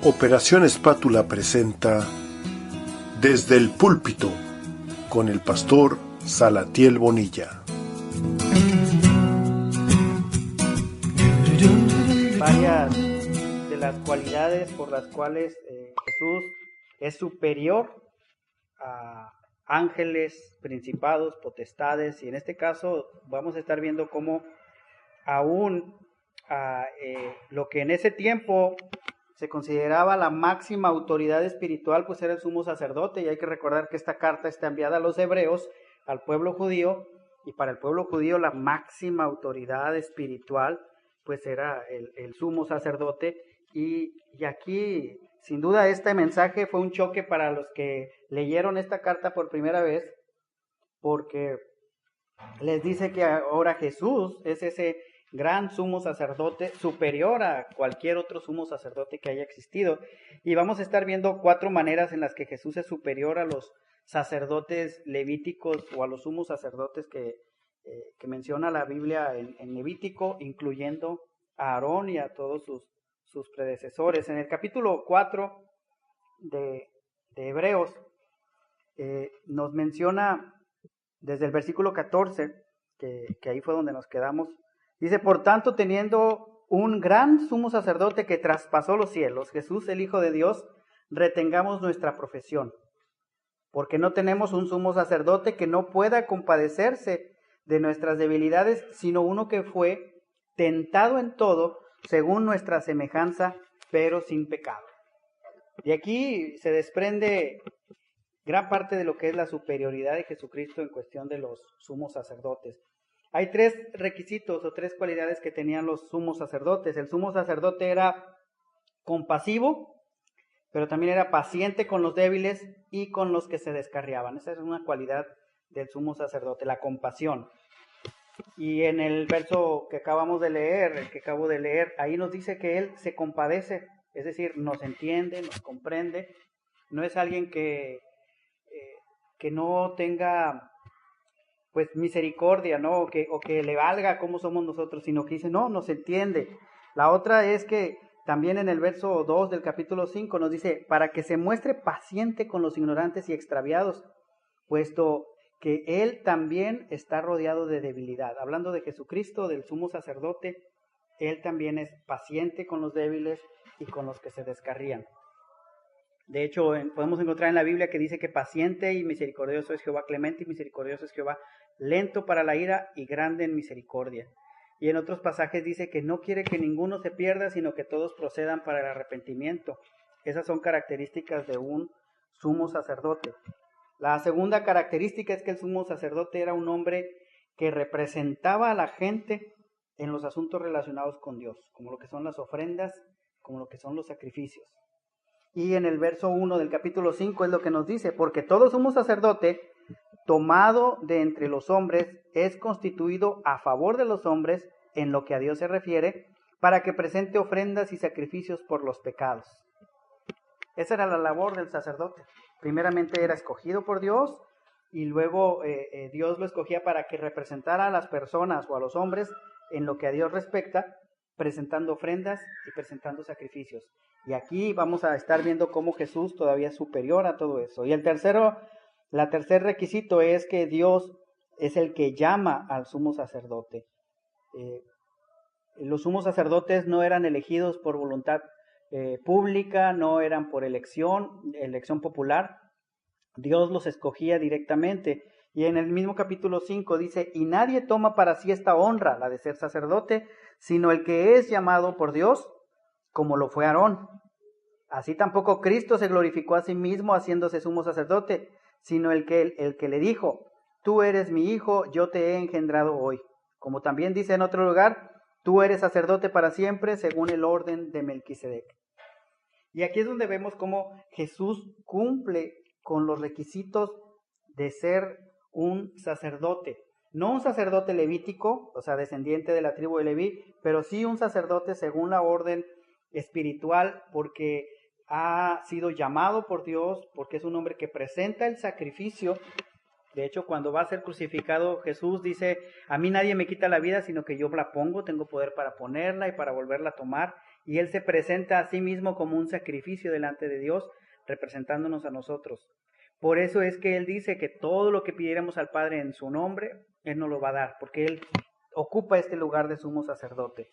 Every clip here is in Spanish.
Operación Espátula presenta Desde el Púlpito con el pastor Salatiel Bonilla. Varias de las cualidades por las cuales Jesús es superior a ángeles, principados, potestades, y en este caso vamos a estar viendo cómo aún lo que en ese tiempo se consideraba la máxima autoridad espiritual, pues era el sumo sacerdote, y hay que recordar que esta carta está enviada a los hebreos, al pueblo judío, y para el pueblo judío la máxima autoridad espiritual pues era el sumo sacerdote, y aquí sin duda este mensaje fue un choque para los que leyeron esta carta por primera vez, porque les dice que ahora Jesús es ese gran sumo sacerdote superior a cualquier otro sumo sacerdote que haya existido. Y vamos a estar viendo 4 maneras en las que Jesús es superior a los sacerdotes levíticos o a los sumos sacerdotes que menciona la Biblia en Levítico, incluyendo a Aarón y a todos sus predecesores. En el capítulo 4 de Hebreos nos menciona desde el versículo 14, que ahí fue donde nos quedamos. Dice: por tanto, teniendo un gran sumo sacerdote que traspasó los cielos, Jesús el Hijo de Dios, retengamos nuestra profesión, porque no tenemos un sumo sacerdote que no pueda compadecerse de nuestras debilidades, sino uno que fue tentado en todo, según nuestra semejanza, pero sin pecado. Y aquí se desprende gran parte de lo que es la superioridad de Jesucristo en cuestión de los sumos sacerdotes. Hay 3 requisitos o 3 cualidades que tenían los sumos sacerdotes. El sumo sacerdote era compasivo, pero también era paciente con los débiles y con los que se descarriaban. Esa es una cualidad del sumo sacerdote, la compasión. Y en el verso que acabo de leer, ahí nos dice que Él se compadece, es decir, nos entiende, nos comprende. No es alguien que no tenga pues misericordia, ¿no? O que le valga cómo somos nosotros, sino que dice, no, nos entiende. La otra es que también en el verso 2 del capítulo 5 nos dice, para que se muestre paciente con los ignorantes y extraviados, puesto que Él también está rodeado de debilidad. Hablando de Jesucristo, del sumo sacerdote, Él también es paciente con los débiles y con los que se descarrían. De hecho, podemos encontrar en la Biblia que dice que paciente y misericordioso es Jehová, clemente y misericordioso es Jehová, lento para la ira y grande en misericordia. Y en otros pasajes dice que no quiere que ninguno se pierda, sino que todos procedan para el arrepentimiento. Esas son características de un sumo sacerdote. La segunda característica es que el sumo sacerdote era un hombre que representaba a la gente en los asuntos relacionados con Dios, como lo que son las ofrendas, como lo que son los sacrificios. Y en el verso 1 del capítulo 5 es lo que nos dice, porque todo sumo sacerdote tomado de entre los hombres es constituido a favor de los hombres en lo que a Dios se refiere, para que presente ofrendas y sacrificios por los pecados. Esa era la labor del sacerdote. Primeramente era escogido por Dios y luego Dios lo escogía para que representara a las personas o a los hombres en lo que a Dios respecta, presentando ofrendas y presentando sacrificios. Y aquí vamos a estar viendo cómo Jesús todavía es superior a todo eso. Y el tercer requisito es que Dios es el que llama al sumo sacerdote. Los sumos sacerdotes no eran elegidos por voluntad pública, no eran por elección popular. Dios los escogía directamente. Y en el mismo capítulo 5 dice, y nadie toma para sí esta honra, la de ser sacerdote, sino el que es llamado por Dios, como lo fue Aarón. Así tampoco Cristo se glorificó a sí mismo haciéndose sumo sacerdote, sino el que le dijo, tú eres mi hijo, yo te he engendrado hoy. Como también dice en otro lugar, tú eres sacerdote para siempre, según el orden de Melquisedec. Y aquí es donde vemos cómo Jesús cumple con los requisitos de ser un sacerdote. No un sacerdote levítico, o sea, descendiente de la tribu de Leví, pero sí un sacerdote según la orden espiritual, porque ha sido llamado por Dios, porque es un hombre que presenta el sacrificio. De hecho, cuando va a ser crucificado, Jesús dice, a mí nadie me quita la vida, sino que yo la pongo, tengo poder para ponerla y para volverla a tomar. y Él se presenta a sí mismo como un sacrificio delante de Dios, representándonos a nosotros. Por eso es que Él dice que todo lo que pidiéramos al Padre en su nombre, Él nos lo va a dar, porque Él ocupa este lugar de sumo sacerdote.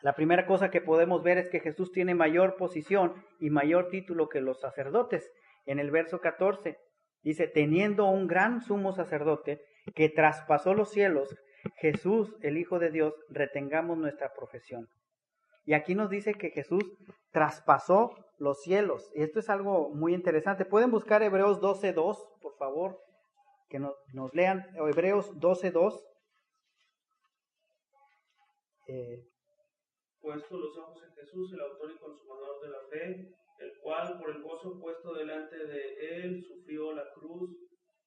La primera cosa que podemos ver es que Jesús tiene mayor posición y mayor título que los sacerdotes. En el verso 14 dice, teniendo un gran sumo sacerdote que traspasó los cielos, Jesús, el Hijo de Dios, retengamos nuestra profesión. Y aquí nos dice que Jesús traspasó los cielos. Y esto es algo muy interesante. Pueden buscar Hebreos 12:2, por favor, que nos lean Hebreos 12:2. Puesto los ojos en Jesús, el autor y consumador de la fe, el cual por el gozo puesto delante de él sufrió la cruz,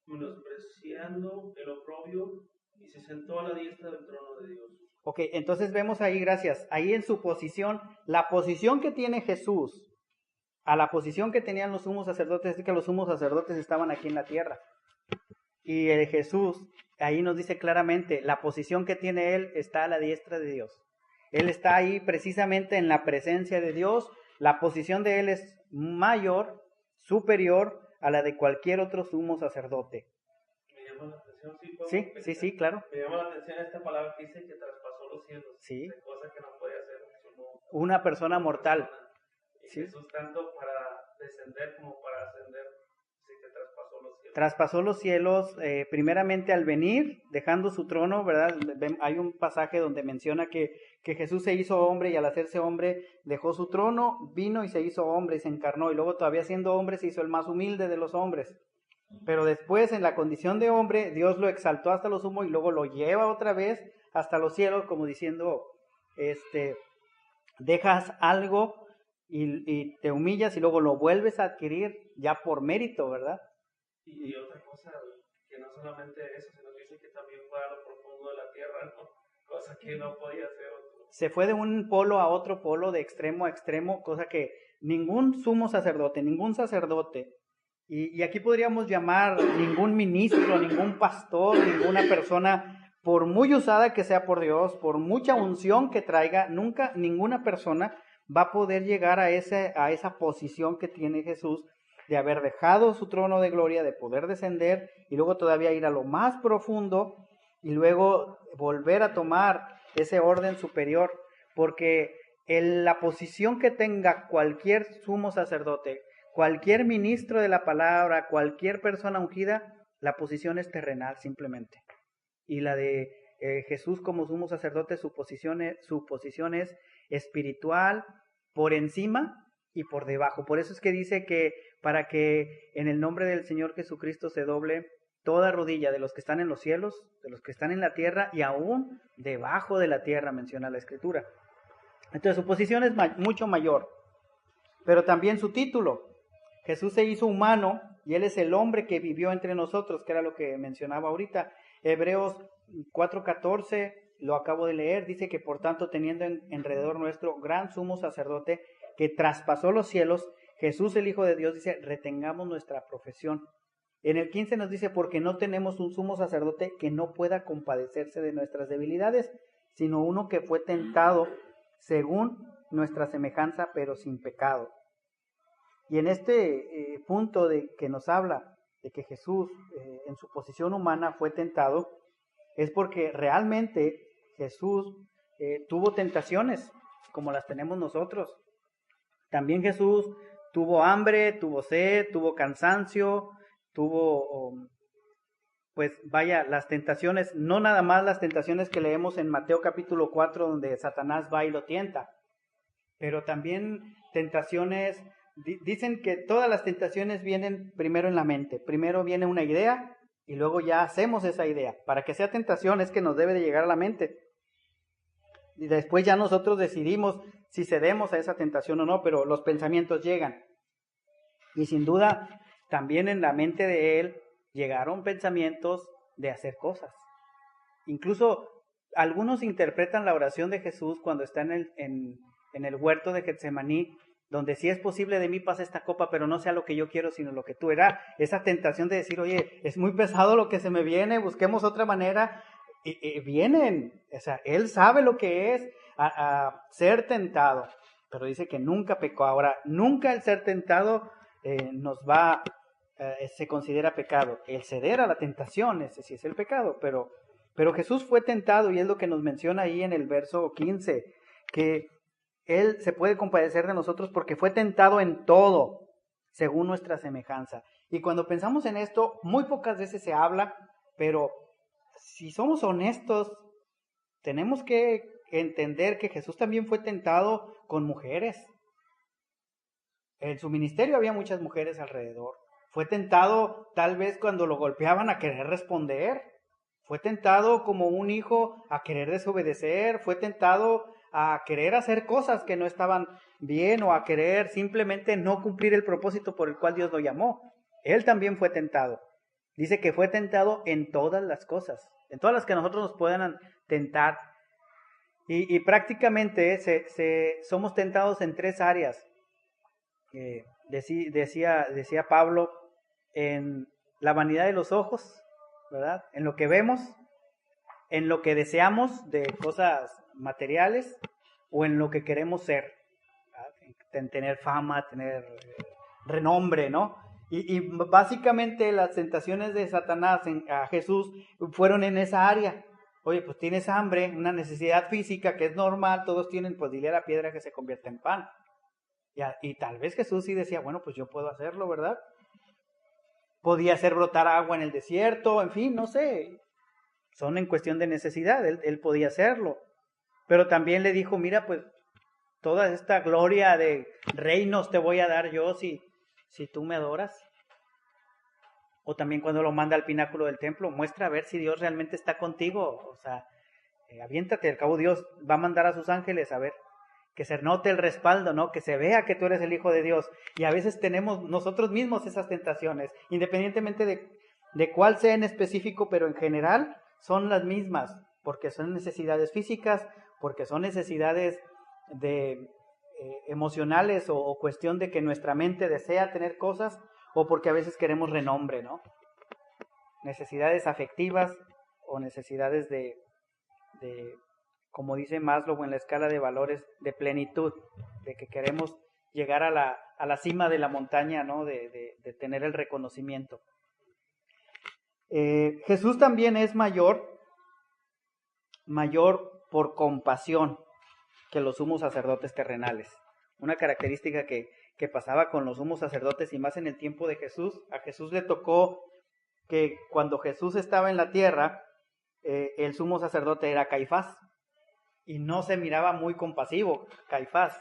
menospreciando el oprobio, y se sentó a la diestra del trono de Dios. Ok, entonces vemos ahí, gracias, ahí en su posición, la posición que tiene Jesús, a la posición que tenían los sumos sacerdotes, es que los sumos sacerdotes estaban aquí en la tierra. Y Jesús, ahí nos dice claramente, la posición que tiene Él está a la diestra de Dios. Él está ahí precisamente en la presencia de Dios. La posición de Él es mayor, superior a la de cualquier otro sumo sacerdote. Me llama la atención, Sí, claro. Me llama la atención esta palabra que dice que traspasó los cielos. Sí. Cosa que no puede hacer una persona mortal. Y ¿sí? Jesús tanto para descender como para ascender, sí que traspasó los cielos. Traspasó los cielos, primeramente al venir, dejando su trono, ¿verdad? Hay un pasaje donde menciona que Jesús se hizo hombre y al hacerse hombre dejó su trono, vino y se hizo hombre y se encarnó. Y luego todavía siendo hombre se hizo el más humilde de los hombres. Pero después en la condición de hombre, Dios lo exaltó hasta lo sumo y luego lo lleva otra vez hasta los cielos, como diciendo, dejas algo y te humillas y luego lo vuelves a adquirir ya por mérito, ¿verdad? Y otra cosa, que no solamente eso, sino que dice que también fue a lo profundo de la tierra, ¿no? Cosa que no podía hacer otro. Se fue de un polo a otro polo, de extremo a extremo, cosa que ningún sumo sacerdote, ningún sacerdote, y aquí podríamos llamar ningún ministro, ningún pastor, ninguna persona, por muy usada que sea por Dios, por mucha unción que traiga, nunca ninguna persona va a poder llegar a esa posición que tiene Jesús, de haber dejado su trono de gloria, de poder descender y luego todavía ir a lo más profundo y luego volver a tomar ese orden superior, porque la posición que tenga cualquier sumo sacerdote, cualquier ministro de la palabra, cualquier persona ungida, la posición es terrenal simplemente. Y la de Jesús como sumo sacerdote, su posición es espiritual, por encima y por debajo. Por eso es que dice que para que en el nombre del Señor Jesucristo se doble toda rodilla de los que están en los cielos, de los que están en la tierra y aún debajo de la tierra, menciona la Escritura. Entonces su posición es mucho mayor, pero también su título. Jesús se hizo humano y Él es el hombre que vivió entre nosotros, que era lo que mencionaba ahorita. Hebreos 4:14, lo acabo de leer, dice que por tanto teniendo alrededor nuestro gran sumo sacerdote que traspasó los cielos, Jesús el Hijo de Dios, dice, retengamos nuestra profesión. En el 15 nos dice, porque no tenemos un sumo sacerdote que no pueda compadecerse de nuestras debilidades, sino uno que fue tentado según nuestra semejanza, pero sin pecado. Y en este punto de que nos habla de que Jesús en su posición humana fue tentado, es porque realmente Jesús tuvo tentaciones como las tenemos nosotros. También Jesús tuvo hambre, tuvo sed, tuvo cansancio, tuvo, las tentaciones, no nada más las tentaciones que leemos en Mateo capítulo 4, donde Satanás va y lo tienta, pero también tentaciones. Dicen que todas las tentaciones vienen primero en la mente. Primero viene una idea y luego ya hacemos esa idea. Para que sea tentación es que nos debe de llegar a la mente. Y después ya nosotros decidimos si cedemos a esa tentación o no, pero los pensamientos llegan. Y sin duda, también en la mente de Él llegaron pensamientos de hacer cosas. Incluso algunos interpretan la oración de Jesús cuando está en el huerto de Getsemaní, donde si es posible de mí pasa esta copa, pero no sea lo que yo quiero, sino lo que tú. Era esa tentación de decir, oye, es muy pesado lo que se me viene, busquemos otra manera. Vienen, o sea, Él sabe lo que es a ser tentado. pero dice que nunca pecó. Ahora, nunca el ser tentado se considera pecado. El ceder a la tentación, ese sí es el pecado, pero Jesús fue tentado, y es lo que nos menciona ahí en el verso 15, que Él se puede compadecer de nosotros porque fue tentado en todo, según nuestra semejanza. Y cuando pensamos en esto, muy pocas veces se habla, pero si somos honestos, tenemos que entender que Jesús también fue tentado con mujeres. En su ministerio había muchas mujeres alrededor. Fue tentado tal vez cuando lo golpeaban a querer responder. Fue tentado como un hijo a querer desobedecer. Fue tentado a querer hacer cosas que no estaban bien o a querer simplemente no cumplir el propósito por el cual Dios lo llamó. Él también fue tentado. Dice que fue tentado en todas las cosas, en todas las que nosotros nos puedan tentar. Y prácticamente somos tentados en 3 áreas. Decía Pablo, en la vanidad de los ojos, ¿verdad? En lo que vemos, en lo que deseamos de cosas materiales o en lo que queremos ser, en tener fama, tener renombre, ¿no? Y básicamente las tentaciones de Satanás a Jesús fueron en esa área. Oye, pues tienes hambre, una necesidad física que es normal, todos tienen, pues dile a la piedra que se convierta en pan. Y tal vez Jesús sí decía, bueno, pues yo puedo hacerlo, ¿verdad? Podía hacer brotar agua en el desierto, en fin, no sé. Son en cuestión de necesidad, él podía hacerlo. Pero también le dijo, mira, pues toda esta gloria de reinos te voy a dar yo si tú me adoras. O también cuando lo manda al pináculo del templo, muestra a ver si Dios realmente está contigo. O sea, aviéntate, al cabo Dios va a mandar a sus ángeles a ver, que se note el respaldo, ¿no? Que se vea que tú eres el Hijo de Dios. Y a veces tenemos nosotros mismos esas tentaciones, independientemente de cuál sea en específico, pero en general son las mismas, porque son necesidades físicas, porque son necesidades emocionales o cuestión de que nuestra mente desea tener cosas, o porque a veces queremos renombre, ¿no? Necesidades afectivas o necesidades de como dice Maslow en la escala de valores, de plenitud, de que queremos llegar a la cima de la montaña, ¿no? De tener el reconocimiento. Jesús también es mayor por compasión que los sumos sacerdotes terrenales. Una característica que pasaba con los sumos sacerdotes, y más en el tiempo de Jesús. A Jesús le tocó que cuando Jesús estaba en la tierra, el sumo sacerdote era Caifás, y no se miraba muy compasivo Caifás.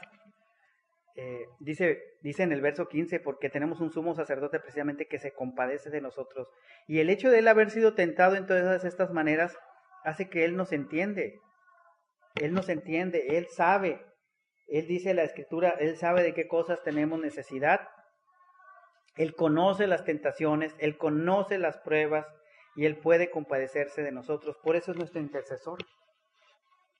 Dice en el verso 15, porque tenemos un sumo sacerdote precisamente que se compadece de nosotros. Y el hecho de él haber sido tentado en todas estas maneras hace que él nos entiende. Él nos entiende, él sabe. Él dice en la Escritura, él sabe de qué cosas tenemos necesidad. Él conoce las tentaciones, él conoce las pruebas y él puede compadecerse de nosotros. Por eso es nuestro intercesor.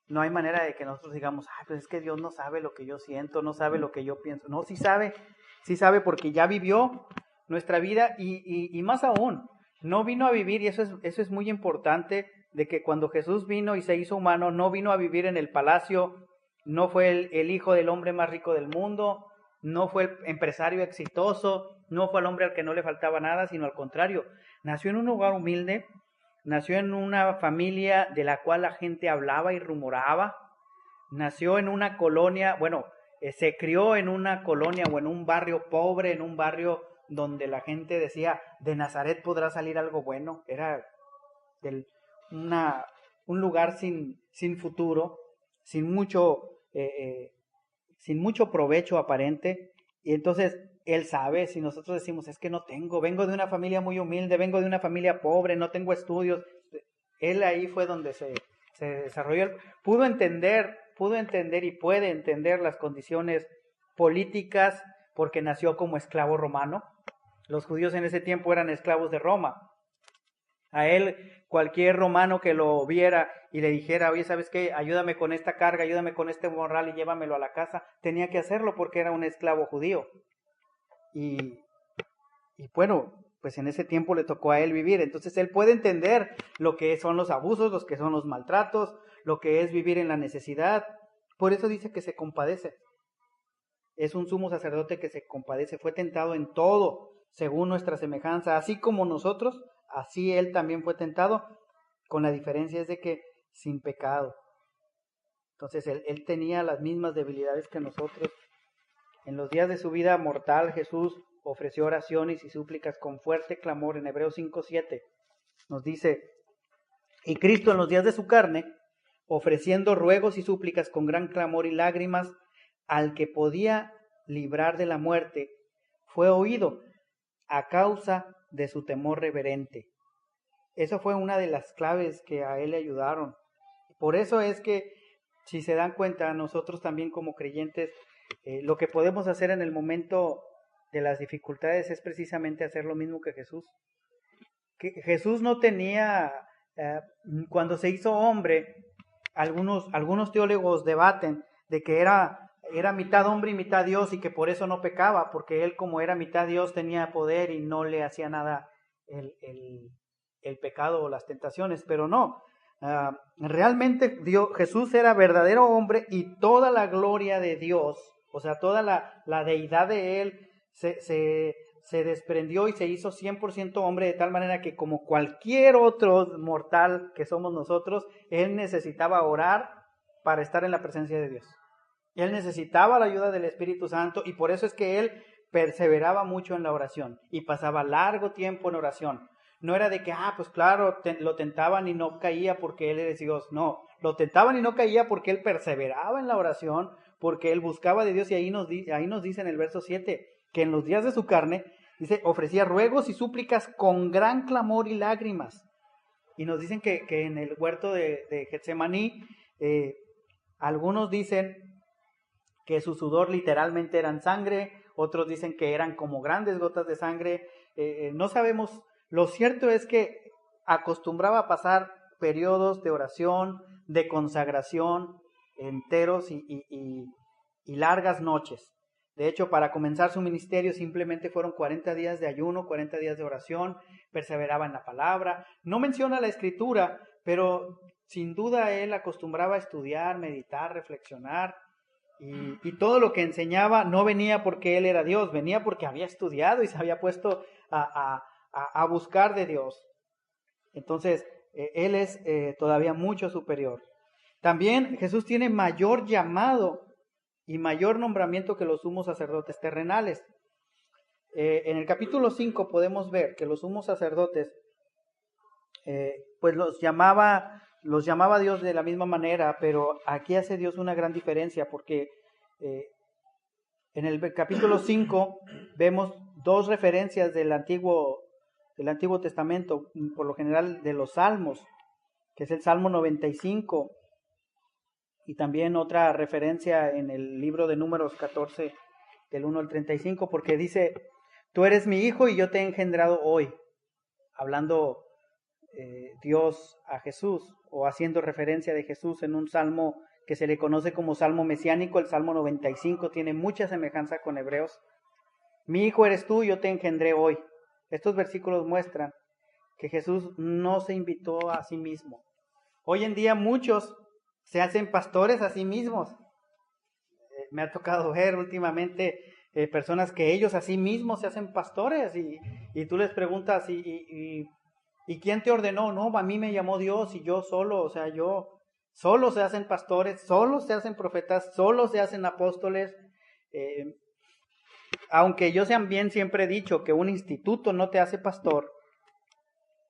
No hay manera de que nosotros digamos, pues es que Dios no sabe lo que yo siento, no sabe lo que yo pienso. No, sí sabe porque ya vivió nuestra vida y más aún, no vino a vivir, y eso es muy importante, de que cuando Jesús vino y se hizo humano, no vino a vivir en el palacio, no fue el hijo del hombre más rico del mundo, no fue el empresario exitoso, no fue el hombre al que no le faltaba nada, sino al contrario, nació en un lugar humilde, nació en una familia de la cual la gente hablaba y rumoraba, nació en una colonia, se crió en una colonia o en un barrio pobre, en un barrio donde la gente decía, de Nazaret podrá salir algo bueno. Era un lugar sin futuro, sin mucho provecho aparente. Y entonces él sabe, si nosotros decimos, es que no tengo, vengo de una familia muy humilde, vengo de una familia pobre, no tengo estudios, él ahí fue donde se desarrolló, pudo entender y puede entender las condiciones políticas, porque nació como esclavo romano. Los judíos en ese tiempo eran esclavos de Roma. A él, cualquier romano que lo viera y le dijera, oye, ¿sabes qué? Ayúdame con esta carga, ayúdame con este morral y llévamelo a la casa, tenía que hacerlo porque era un esclavo judío. Y bueno, pues en ese tiempo le tocó a él vivir. Entonces él puede entender lo que son los abusos, lo que son los maltratos, lo que es vivir en la necesidad. Por eso dice que se compadece. es un sumo sacerdote que se compadece, fue tentado en todo, según nuestra semejanza, así como nosotros, así él también fue tentado, con la diferencia es de que sin pecado. Entonces él tenía las mismas debilidades que nosotros. En los días de su vida mortal, Jesús ofreció oraciones y súplicas con fuerte clamor. En Hebreos 5:7 nos dice, y Cristo en los días de su carne, ofreciendo ruegos y súplicas con gran clamor y lágrimas, al que podía librar de la muerte, fue oído a causa de su temor reverente. Eso fue una de las claves que a él le ayudaron. Por eso es que, si se dan cuenta, nosotros también como creyentes, lo que podemos hacer en el momento de las dificultades es precisamente hacer lo mismo que Jesús. Que Jesús no tenía, cuando se hizo hombre, algunos teólogos debaten de que era mitad hombre y mitad Dios y que por eso no pecaba, porque él como era mitad Dios tenía poder y no le hacía nada el pecado o las tentaciones, pero no. Realmente Jesús era verdadero hombre y toda la gloria de Dios, o sea, toda la deidad de él se desprendió y se hizo 100% hombre, de tal manera que como cualquier otro mortal que somos nosotros, él necesitaba orar para estar en la presencia de Dios. Él necesitaba la ayuda del Espíritu Santo y por eso es que él perseveraba mucho en la oración y pasaba largo tiempo en oración. No era de que, pues claro, lo tentaban y no caía porque él es Dios. No, lo tentaban y no caía porque él perseveraba en la oración, porque él buscaba de Dios. Y ahí nos dice en el verso 7 que en los días de su carne, dice, ofrecía ruegos y súplicas con gran clamor y lágrimas. Y nos dicen que en el huerto de Getsemaní, algunos dicen que su sudor literalmente eran sangre, otros dicen que eran como grandes gotas de sangre. No sabemos. Lo cierto es que acostumbraba a pasar periodos de oración, de consagración enteros y largas noches. De hecho, para comenzar su ministerio simplemente fueron 40 días de ayuno, 40 días de oración, perseveraba en la palabra. No menciona la escritura, pero sin duda él acostumbraba a estudiar, meditar, reflexionar. Y todo lo que enseñaba no venía porque él era Dios, venía porque había estudiado y se había puesto a buscar de Dios. Entonces, él es todavía mucho superior. También Jesús tiene mayor llamado y mayor nombramiento que los sumos sacerdotes terrenales. En el capítulo 5 podemos ver que los sumos sacerdotes, pues los llamaba Dios de la misma manera, pero aquí hace Dios una gran diferencia porque en el capítulo 5 vemos dos referencias del Antiguo Testamento, por lo general de los Salmos, que es el Salmo 95, y también otra referencia en el libro de Números 14, del 1 al 35, porque dice, tú eres mi hijo y yo te he engendrado hoy, hablando Dios a Jesús, o haciendo referencia de Jesús en un salmo que se le conoce como Salmo Mesiánico. El Salmo 95 tiene mucha semejanza con Hebreos. Mi hijo eres tú, yo te engendré hoy. Estos versículos muestran que Jesús no se invitó a sí mismo. Hoy en día muchos se hacen pastores a sí mismos. Me ha tocado ver últimamente personas que ellos a sí mismos se hacen pastores y tú les preguntas, ¿y quién te ordenó? No, a mí me llamó Dios y yo solo, o sea, solo se hacen pastores, solo se hacen profetas, solo se hacen apóstoles. Aunque yo también siempre he dicho que un instituto no te hace pastor,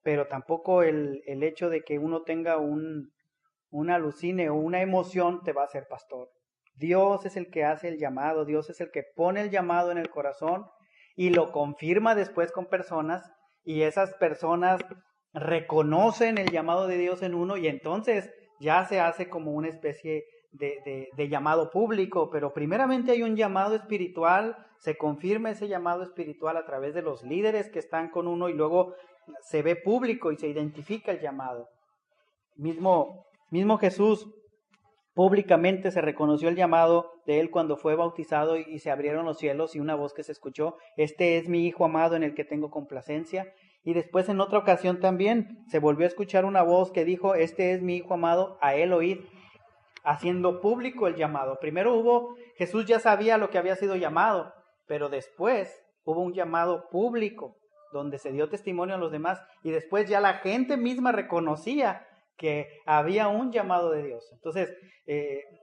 pero tampoco el hecho de que uno tenga una alucine o una emoción te va a hacer pastor. Dios es el que hace el llamado, Dios es el que pone el llamado en el corazón y lo confirma después con personas, y esas personas reconocen el llamado de Dios en uno y entonces ya se hace como una especie de llamado público, pero primeramente hay un llamado espiritual, se confirma ese llamado espiritual a través de los líderes que están con uno y luego se ve público y se identifica el llamado. Mismo Jesús públicamente se reconoció el llamado de él cuando fue bautizado y se abrieron los cielos y una voz que se escuchó, este es mi hijo amado en el que tengo complacencia. Y después en otra ocasión también se volvió a escuchar una voz que dijo, este es mi hijo amado, a él oíd. haciendo público el llamado. Primero Jesús ya sabía lo que había sido llamado, pero después hubo un llamado público donde se dio testimonio a los demás y después ya la gente misma reconocía que había un llamado de Dios. Entonces,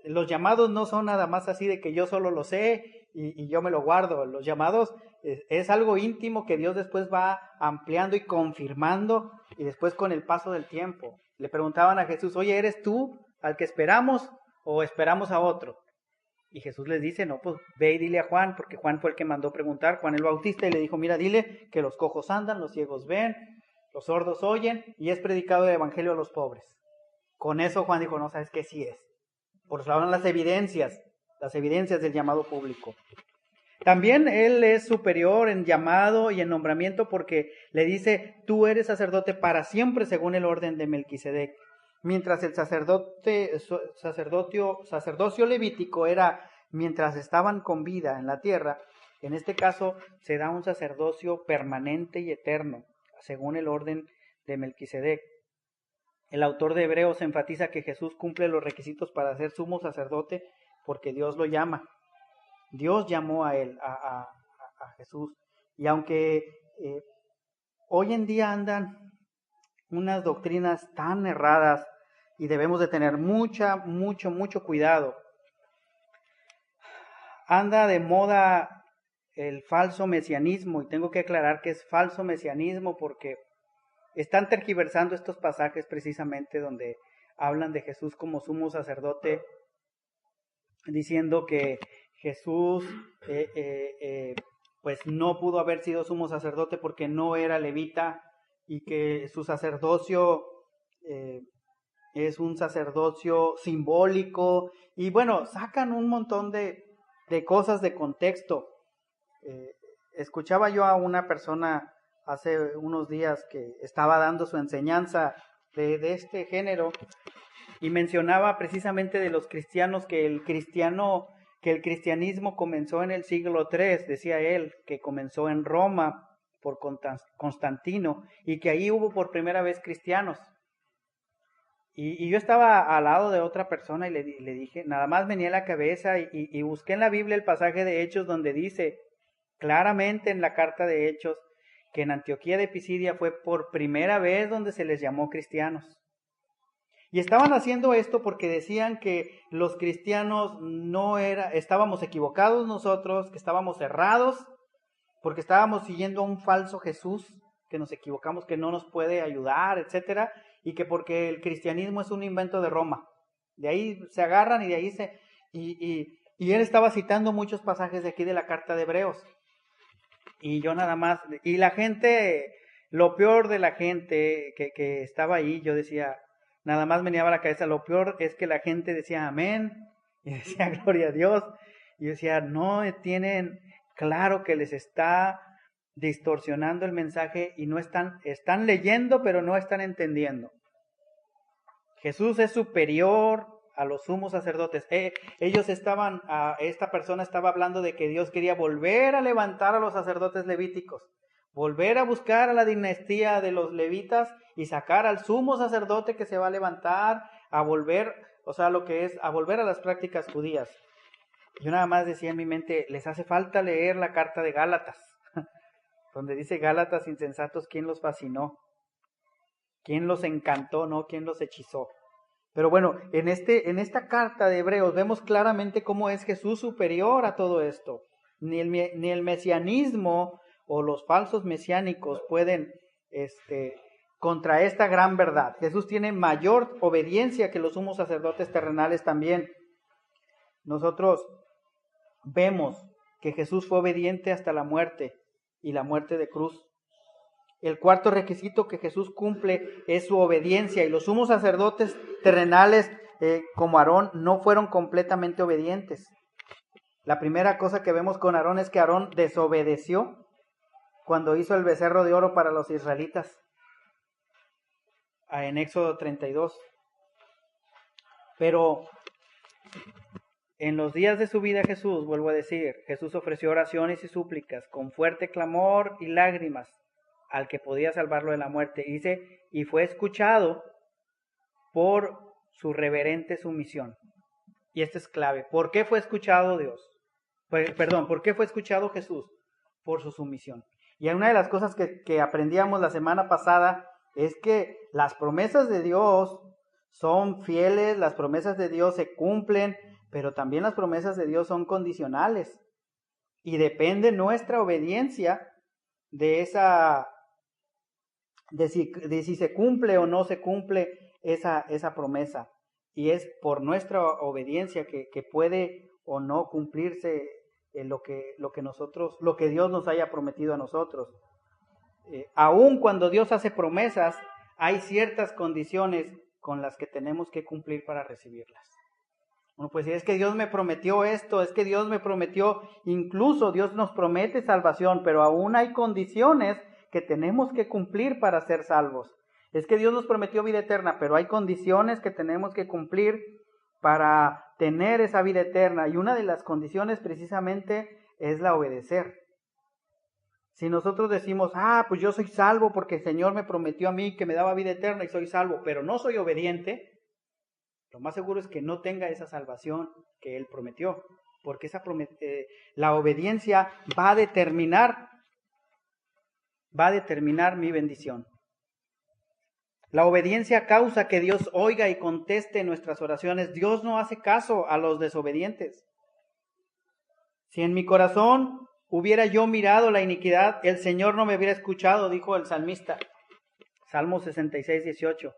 los llamados no son nada más así de que yo solo lo sé y yo me lo guardo. Los llamados es algo íntimo que Dios después va ampliando y confirmando y después con el paso del tiempo. Le preguntaban a Jesús, oye, ¿eres tú al que esperamos o esperamos a otro? Y Jesús les dice, no, pues ve y dile a Juan, porque Juan fue el que mandó preguntar, Juan el Bautista, y le dijo, mira, dile que los cojos andan, los ciegos ven, los sordos oyen, y es predicado el evangelio a los pobres. Con eso Juan dijo, no, ¿sabes qué? Sí es. Por eso hablan las evidencias del llamado público. También él es superior en llamado y en nombramiento porque le dice, tú eres sacerdote para siempre según el orden de Melquisedec. Mientras el sacerdocio levítico era mientras estaban con vida en la tierra, en este caso se da un sacerdocio permanente y eterno, según el orden de Melquisedec. El autor de Hebreos enfatiza que Jesús cumple los requisitos para ser sumo sacerdote porque Dios lo llama. Dios llamó a él, a Jesús. Y aunque hoy en día andan unas doctrinas tan erradas y debemos de tener mucho cuidado. Anda de moda el falso mesianismo y tengo que aclarar que es falso mesianismo porque están tergiversando estos pasajes precisamente donde hablan de Jesús como sumo sacerdote, diciendo que Jesús pues no pudo haber sido sumo sacerdote porque no era levita y que su sacerdocio es un sacerdocio simbólico y bueno, sacan un montón de cosas de contexto. Escuchaba yo a una persona hace unos días que estaba dando su enseñanza de este género y mencionaba precisamente de los cristianos que el cristianismo comenzó en el siglo III, decía él, que comenzó en Roma por Constantino y que ahí hubo por primera vez cristianos. Y yo estaba al lado de otra persona y le dije, nada más venía a la cabeza y busqué en la Biblia el pasaje de Hechos donde dice claramente en la carta de Hechos que en Antioquía de Pisidia fue por primera vez donde se les llamó cristianos. Y estaban haciendo esto porque decían que los cristianos estábamos equivocados nosotros, que estábamos errados, porque estábamos siguiendo a un falso Jesús, que nos equivocamos, que no nos puede ayudar, etcétera, y que porque el cristianismo es un invento de Roma. De ahí se agarran y de ahí y él estaba citando muchos pasajes de aquí de la carta de Hebreos. Y yo nada más, y la gente, lo peor de la gente que estaba ahí, yo decía, nada más me venía a la cabeza, lo peor es que la gente decía amén, y decía gloria a Dios, y yo decía, no tienen claro que les está distorsionando el mensaje y no están leyendo, pero no están entendiendo. Jesús es superior a los sumos sacerdotes. Esta persona estaba hablando de que Dios quería volver a levantar a los sacerdotes levíticos, volver a buscar a la dinastía de los levitas y sacar al sumo sacerdote que se va a levantar, a volver a las prácticas judías. Yo nada más decía en mi mente, les hace falta leer la carta de Gálatas, donde dice Gálatas insensatos, ¿quién los fascinó? ¿Quién los encantó? ¿No? ¿Quién los hechizó? Pero bueno, en esta carta de Hebreos vemos claramente cómo es Jesús superior a todo esto. Ni el mesianismo o los falsos mesiánicos pueden contra esta gran verdad. Jesús tiene mayor obediencia que los sumos sacerdotes terrenales también. Nosotros vemos que Jesús fue obediente hasta la muerte y la muerte de cruz. El cuarto requisito que Jesús cumple es su obediencia y los sumos sacerdotes terrenales como Aarón no fueron completamente obedientes. La primera cosa que vemos con Aarón es que Aarón desobedeció cuando hizo el becerro de oro para los israelitas en Éxodo 32. Pero en los días de su vida Jesús, vuelvo a decir, Jesús ofreció oraciones y súplicas con fuerte clamor y lágrimas al que podía salvarlo de la muerte. Dice, y fue escuchado por su reverente sumisión. Y esto es clave. ¿Por qué fue escuchado Dios? ¿Por qué fue escuchado Jesús? Por su sumisión. Y una de las cosas que aprendíamos la semana pasada es que las promesas de Dios son fieles, las promesas de Dios se cumplen, pero también las promesas de Dios son condicionales. Y depende nuestra obediencia de si se cumple o no se cumple esa promesa. Y es por nuestra obediencia que puede o no cumplirse lo que Dios nos haya prometido a nosotros. Aun cuando Dios hace promesas, hay ciertas condiciones con las que tenemos que cumplir para recibirlas. Uno puede decir, es que Dios me prometió esto, es que Dios me prometió, incluso Dios nos promete salvación, pero aún hay condiciones que tenemos que cumplir para ser salvos. Es que Dios nos prometió vida eterna, pero hay condiciones que tenemos que cumplir para tener esa vida eterna. Y una de las condiciones precisamente es la obedecer. Si nosotros decimos, pues yo soy salvo porque el Señor me prometió a mí que me daba vida eterna y soy salvo, pero no soy obediente, lo más seguro es que no tenga esa salvación que Él prometió, porque la obediencia va a determinar mi bendición. La obediencia causa que Dios oiga y conteste nuestras oraciones. Dios no hace caso a los desobedientes. Si en mi corazón hubiera yo mirado la iniquidad, el Señor no me hubiera escuchado, dijo el salmista. Salmo 66, 18.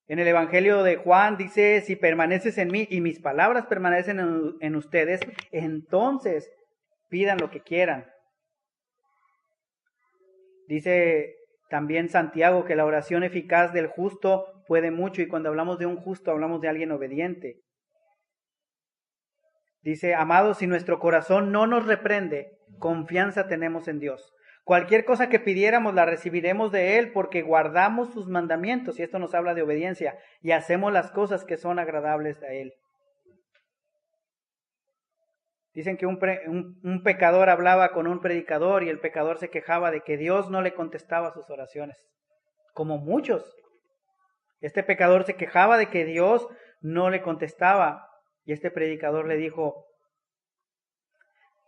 En el Evangelio de Juan dice, si permaneces en mí y mis palabras permanecen en ustedes, entonces pidan lo que quieran. Dice también Santiago que la oración eficaz del justo puede mucho, y cuando hablamos de un justo hablamos de alguien obediente. Dice, amados, si nuestro corazón no nos reprende, confianza tenemos en Dios. Cualquier cosa que pidiéramos la recibiremos de Él porque guardamos sus mandamientos, y esto nos habla de obediencia, y hacemos las cosas que son agradables a Él. Dicen que un pecador hablaba con un predicador y el pecador se quejaba de que Dios no le contestaba sus oraciones, como muchos. Este pecador se quejaba de que Dios no le contestaba y este predicador le dijo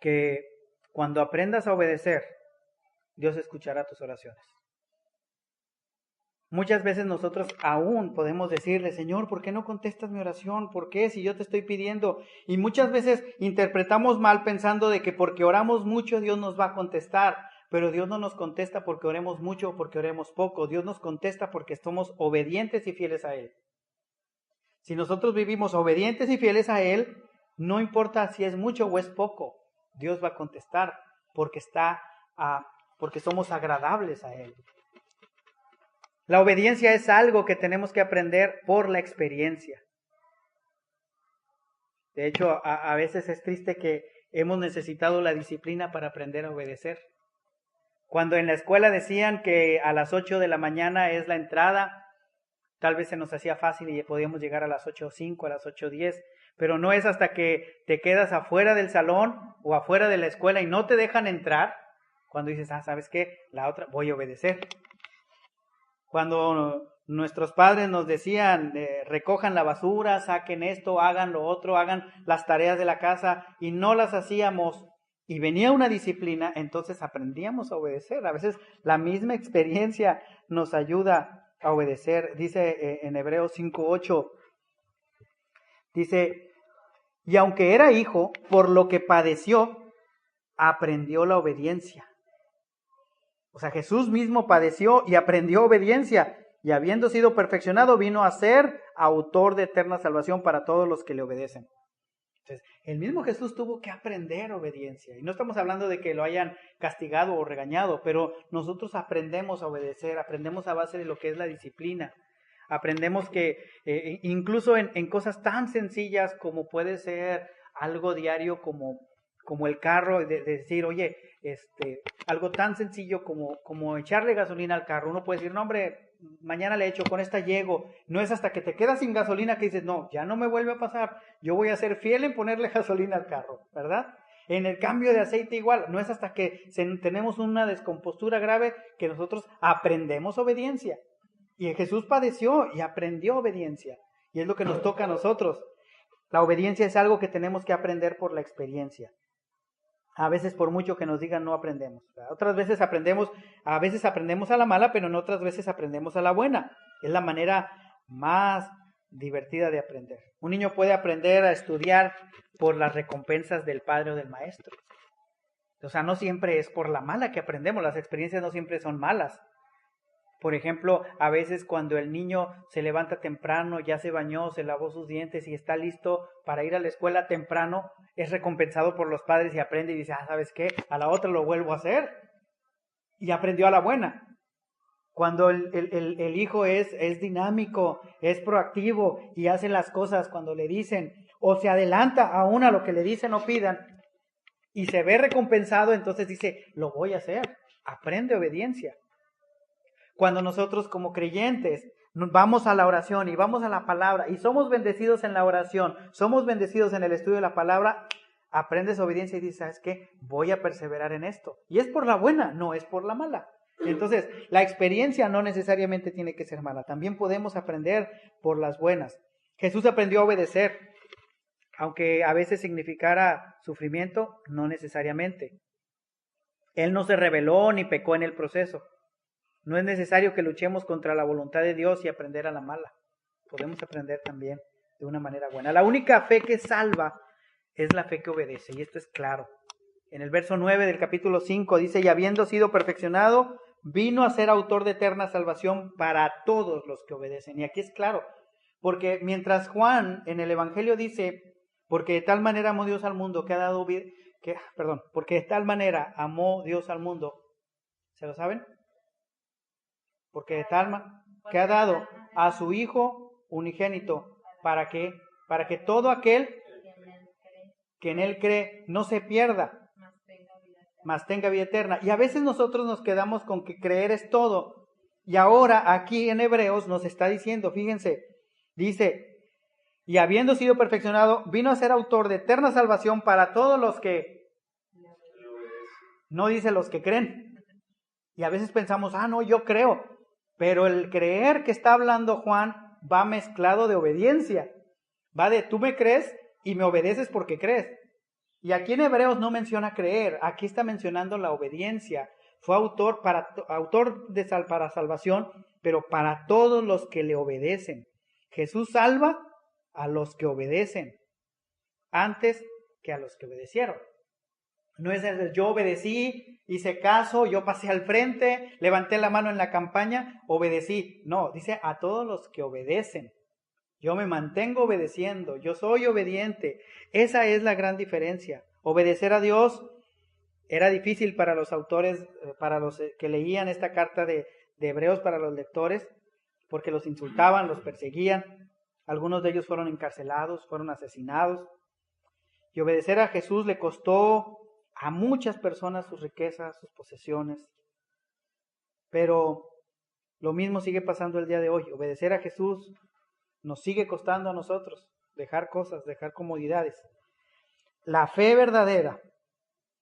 que cuando aprendas a obedecer, Dios escuchará tus oraciones. Muchas veces nosotros aún podemos decirle, Señor, ¿por qué no contestas mi oración? ¿Por qué? Si yo te estoy pidiendo. Y muchas veces interpretamos mal pensando de que porque oramos mucho Dios nos va a contestar. Pero Dios no nos contesta porque oremos mucho o porque oremos poco. Dios nos contesta porque somos obedientes y fieles a Él. Si nosotros vivimos obedientes y fieles a Él, no importa si es mucho o es poco, Dios va a contestar porque somos agradables a Él. La obediencia es algo que tenemos que aprender por la experiencia. De hecho, a veces es triste que hemos necesitado la disciplina para aprender a obedecer. Cuando en la escuela decían que a las 8 de la mañana es la entrada, tal vez se nos hacía fácil y podíamos llegar a las 8:05, a las 8:10, pero no es hasta que te quedas afuera del salón o afuera de la escuela y no te dejan entrar, cuando dices, ¿sabes qué? La otra, voy a obedecer. Cuando nuestros padres nos decían, recojan la basura, saquen esto, hagan lo otro, hagan las tareas de la casa, y no las hacíamos, y venía una disciplina, entonces aprendíamos a obedecer. A veces la misma experiencia nos ayuda a obedecer. Dice en Hebreos 5:8, dice, y aunque era hijo, por lo que padeció, aprendió la obediencia. O sea, Jesús mismo padeció y aprendió obediencia, y habiendo sido perfeccionado, vino a ser autor de eterna salvación para todos los que le obedecen. Entonces, el mismo Jesús tuvo que aprender obediencia. Y no estamos hablando de que lo hayan castigado o regañado, pero nosotros aprendemos a obedecer, aprendemos a base de lo que es la disciplina. Aprendemos que incluso en cosas tan sencillas como puede ser algo diario como el carro, de decir, oye, algo tan sencillo como echarle gasolina al carro. Uno puede decir, no hombre, mañana le echo, con esta llego. No es hasta que te quedas sin gasolina que dices, no, ya no me vuelve a pasar. Yo voy a ser fiel en ponerle gasolina al carro, ¿verdad? En el cambio de aceite igual, no es hasta que tenemos una descompostura grave que nosotros aprendemos obediencia. Y Jesús padeció y aprendió obediencia. Y es lo que nos toca a nosotros. La obediencia es algo que tenemos que aprender por la experiencia. A veces por mucho que nos digan no aprendemos. Otras veces aprendemos a la mala, pero en otras veces aprendemos a la buena. Es la manera más divertida de aprender. Un niño puede aprender a estudiar por las recompensas del padre o del maestro. O sea, no siempre es por la mala que aprendemos, las experiencias no siempre son malas. Por ejemplo, a veces cuando el niño se levanta temprano, ya se bañó, se lavó sus dientes y está listo para ir a la escuela temprano, es recompensado por los padres y aprende y dice, ¿sabes qué? A la otra lo vuelvo a hacer. Y aprendió a la buena. Cuando el hijo es dinámico, es proactivo y hace las cosas cuando le dicen, o se adelanta aún a lo que le dicen o pidan, y se ve recompensado, entonces dice, lo voy a hacer. Aprende obediencia. Cuando nosotros como creyentes vamos a la oración y vamos a la palabra y somos bendecidos en la oración, somos bendecidos en el estudio de la palabra, aprendes obediencia y dices, ¿sabes qué? Voy a perseverar en esto. Y es por la buena, no es por la mala. Entonces, la experiencia no necesariamente tiene que ser mala. También podemos aprender por las buenas. Jesús aprendió a obedecer, aunque a veces significara sufrimiento, no necesariamente. Él no se rebeló ni pecó en el proceso. No es necesario que luchemos contra la voluntad de Dios y aprender a la mala. Podemos aprender también de una manera buena. La única fe que salva es la fe que obedece, y esto es claro. En el verso 9 del capítulo 5 dice, y habiendo sido perfeccionado, vino a ser autor de eterna salvación para todos los que obedecen. Y aquí es claro, porque mientras Juan en el Evangelio dice, porque de tal manera amó Dios al mundo porque de tal manera amó Dios al mundo, ¿se lo saben? Porque de tal manera que ha dado a su Hijo unigénito, para que todo aquel que en Él cree no se pierda, mas tenga vida eterna. Y a veces nosotros nos quedamos con que creer es todo. Y ahora aquí en Hebreos nos está diciendo, fíjense, dice, y habiendo sido perfeccionado, vino a ser autor de eterna salvación para todos los que, no dice los que creen. Y a veces pensamos, no, yo creo. Pero el creer que está hablando Juan va mezclado de obediencia. Va de tú me crees y me obedeces porque crees. Y aquí en Hebreos no menciona creer, aquí está mencionando la obediencia. Fue autor para salvación, pero para todos los que le obedecen. Jesús salva a los que obedecen antes que a los que obedecieron. No es el yo obedecí, hice caso, yo pasé al frente, levanté la mano en la campaña, obedecí. No, dice a todos los que obedecen. Yo me mantengo obedeciendo, yo soy obediente. Esa es la gran diferencia. Obedecer a Dios era difícil para los autores, para los que leían esta carta de Hebreos, para los lectores, porque los insultaban, los perseguían. Algunos de ellos fueron encarcelados, fueron asesinados. Y obedecer a Jesús le costó a muchas personas sus riquezas, sus posesiones. Pero lo mismo sigue pasando el día de hoy. Obedecer a Jesús nos sigue costando a nosotros dejar cosas, dejar comodidades. La fe verdadera,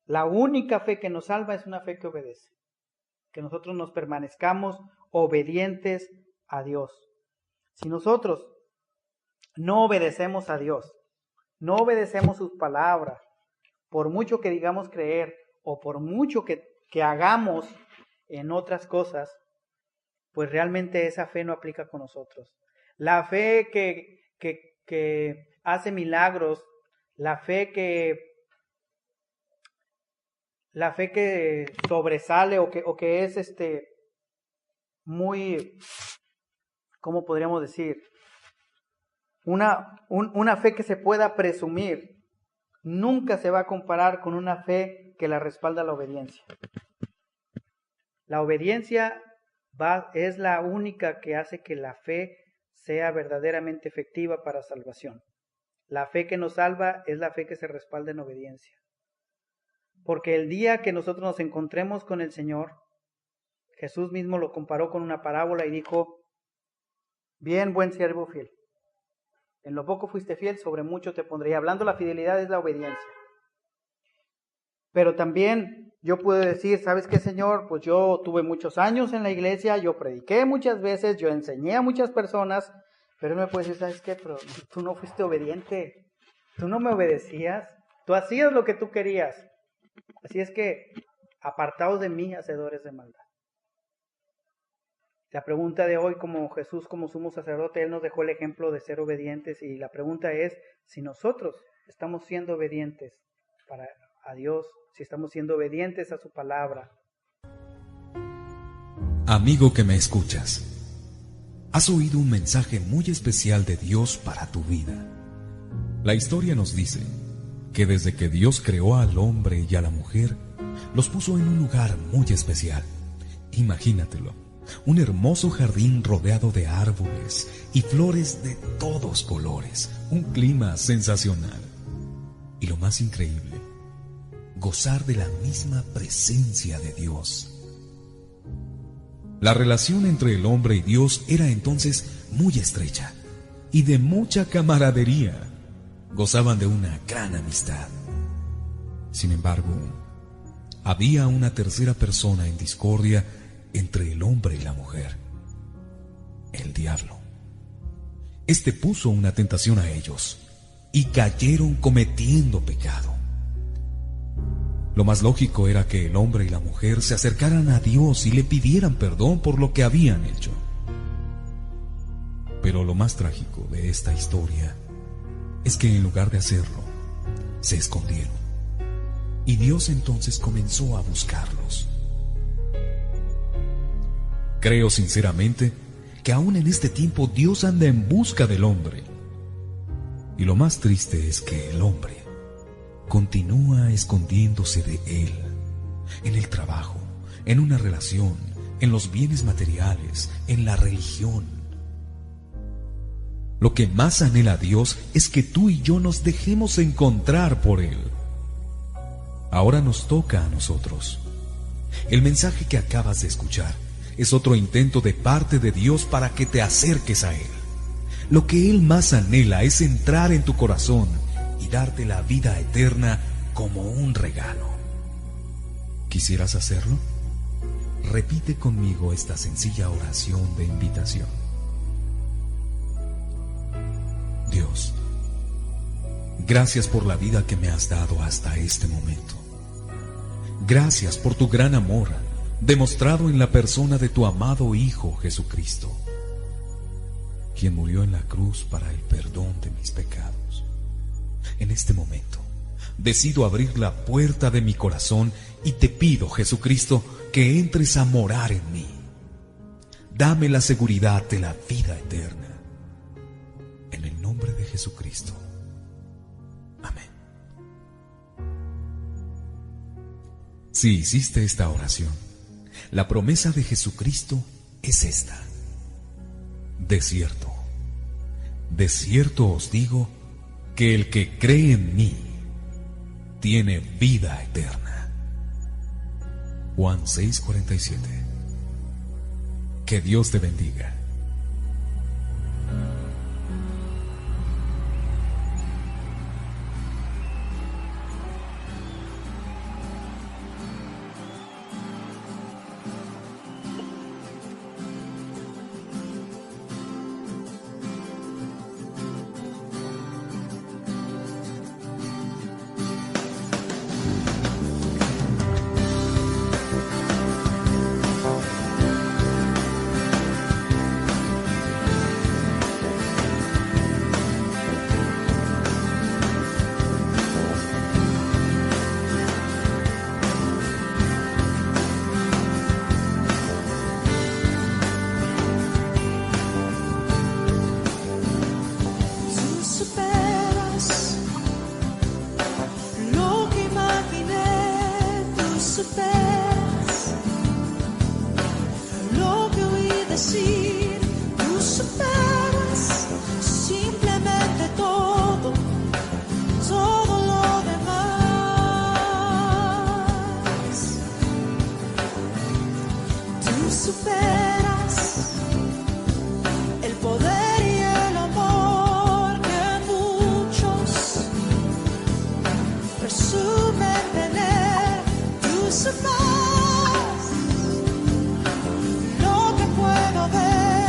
la única fe que nos salva es una fe que obedece. Que nosotros nos permanezcamos obedientes a Dios. Si nosotros no obedecemos a Dios, no obedecemos sus palabras, por mucho que digamos creer o por mucho que hagamos en otras cosas, pues realmente esa fe no aplica con nosotros. La fe que hace milagros, la fe que sobresale o que es muy, ¿cómo podríamos decir? Una fe que se pueda presumir, nunca se va a comparar con una fe que la respalda la obediencia. La obediencia es la única que hace que la fe sea verdaderamente efectiva para salvación. La fe que nos salva es la fe que se respalda en obediencia. Porque el día que nosotros nos encontremos con el Señor, Jesús mismo lo comparó con una parábola y dijo, bien, buen siervo fiel. En lo poco fuiste fiel, sobre mucho te pondré. Hablando, la fidelidad es la obediencia. Pero también yo puedo decir, ¿sabes qué, Señor? Pues yo tuve muchos años en la iglesia, yo prediqué muchas veces, yo enseñé a muchas personas, Pero él me puede decir, ¿sabes qué? Pero tú no fuiste obediente, tú no me obedecías, tú hacías lo que tú querías. Así es que, apartaos de mí, hacedores de maldad. La pregunta de hoy, como Jesús, como sumo sacerdote, Él nos dejó el ejemplo de ser obedientes, y la pregunta es si nosotros estamos siendo obedientes a Dios, si estamos siendo obedientes a su palabra. Amigo que me escuchas, has oído un mensaje muy especial de Dios para tu vida. La historia nos dice que desde que Dios creó al hombre y a la mujer, los puso en un lugar muy especial. Imagínatelo, un hermoso jardín rodeado de árboles y flores de todos colores, un clima sensacional. Y lo más increíble, gozar de la misma presencia de Dios. La relación entre el hombre y Dios era entonces muy estrecha y de mucha camaradería. Gozaban de una gran amistad. Sin embargo, había una tercera persona en discordia entre el hombre y la mujer: el diablo. Este puso una tentación a ellos y cayeron cometiendo pecado. Lo más lógico era que el hombre y la mujer se acercaran a Dios y le pidieran perdón por lo que habían hecho. Pero lo más trágico de esta historia es que en lugar de hacerlo, se escondieron. Y Dios entonces comenzó a buscarlos. Creo sinceramente que aún en este tiempo Dios anda en busca del hombre. Y lo más triste es que el hombre continúa escondiéndose de Él, en el trabajo, en una relación, en los bienes materiales, en la religión. Lo que más anhela Dios es que tú y yo nos dejemos encontrar por Él. Ahora nos toca a nosotros. El mensaje que acabas de escuchar es otro intento de parte de Dios para que te acerques a Él. Lo que Él más anhela es entrar en tu corazón y darte la vida eterna como un regalo. ¿Quisieras hacerlo? Repite conmigo esta sencilla oración de invitación. Dios, gracias por la vida que me has dado hasta este momento. Gracias por tu gran amor demostrado en la persona de tu amado Hijo Jesucristo, quien murió en la cruz para el perdón de mis pecados. En este momento, decido abrir la puerta de mi corazón y te pido, Jesucristo, que entres a morar en mí. Dame la seguridad de la vida eterna. En el nombre de Jesucristo. Amén. Si hiciste esta oración, la promesa de Jesucristo es esta: de cierto os digo que el que cree en mí tiene vida eterna. Juan 6:47. Que Dios te bendiga. Lo que puedo ver.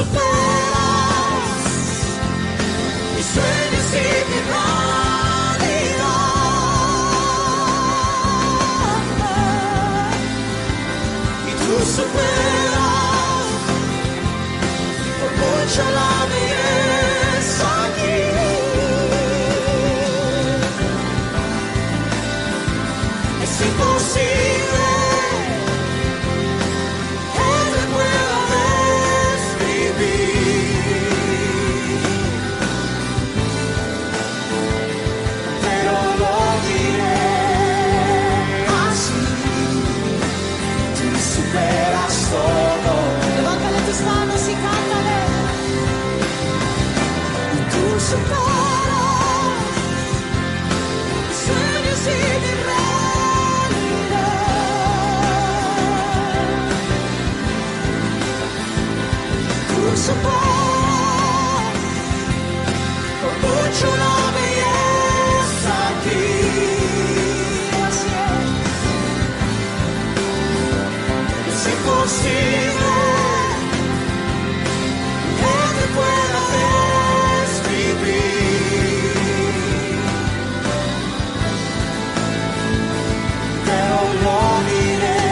superas mis sueños y mi realidad. Y tú superas por mucho la belleza aquí. Es imposible que te pueda describir, pero lo diré así. Tú superas todo. Levántale tus manos y cántale. Tú superas mis sueños y mi realidad. Tú superas por mucho la belleza aquí. Así es imposible que te pueda describir, pero lo diré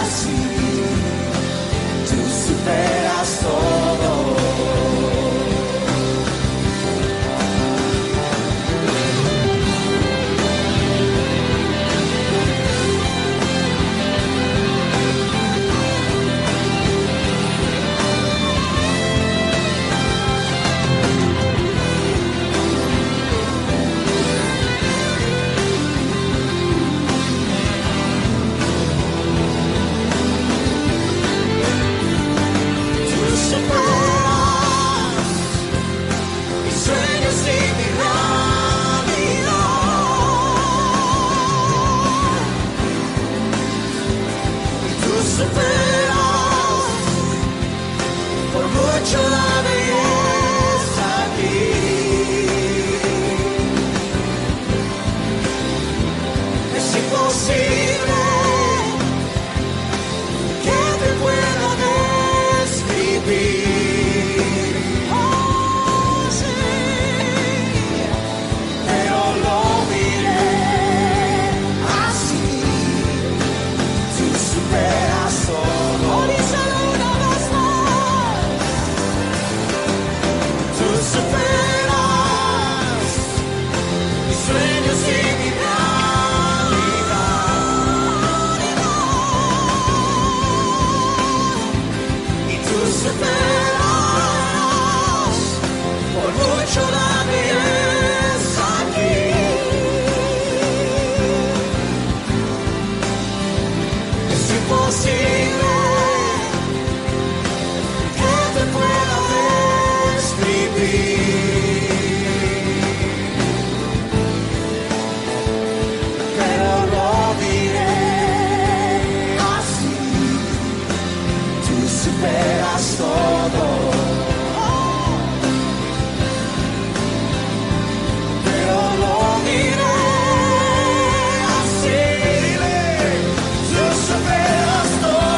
así. Tú superas todo. Tú superas mis sueños y mi realidad. Y tú superas por mucho la belleza aquí. Es imposible que te pueda describir. Oh, sí, pero lo diré así. Tú superas todo. Oh, díselo una vez más. Tú superas mis sueños y mi realidad. Y tú superas por mucho la belleza aquí. Es imposible que te pueda describir, pero lo diré así. Tú superas todo. Pero lo diré así. Tú superas todo.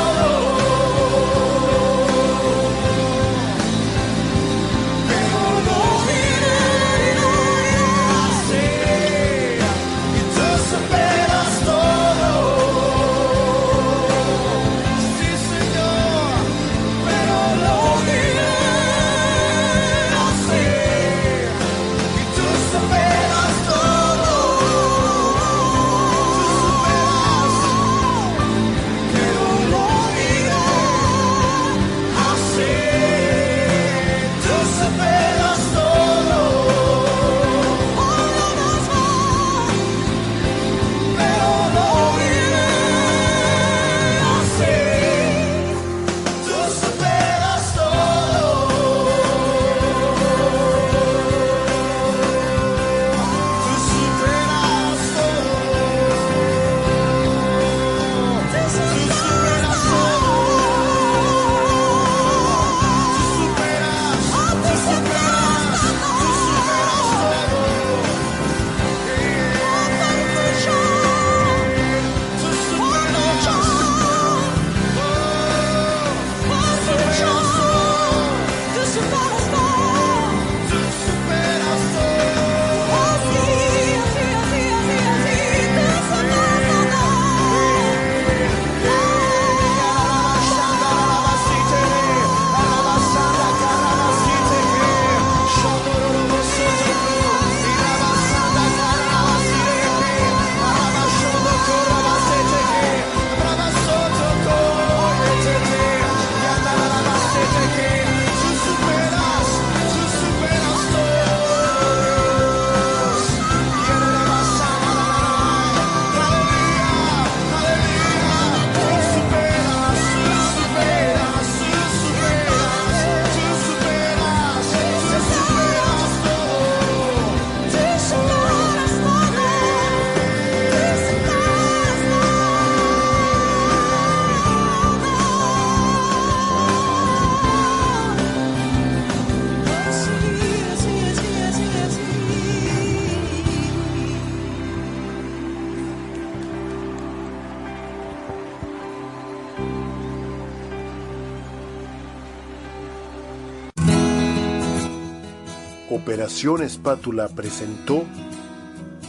Operación Espátula presentó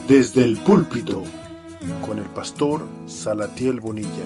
Desde el Púlpito con el pastor Salatiel Bonilla.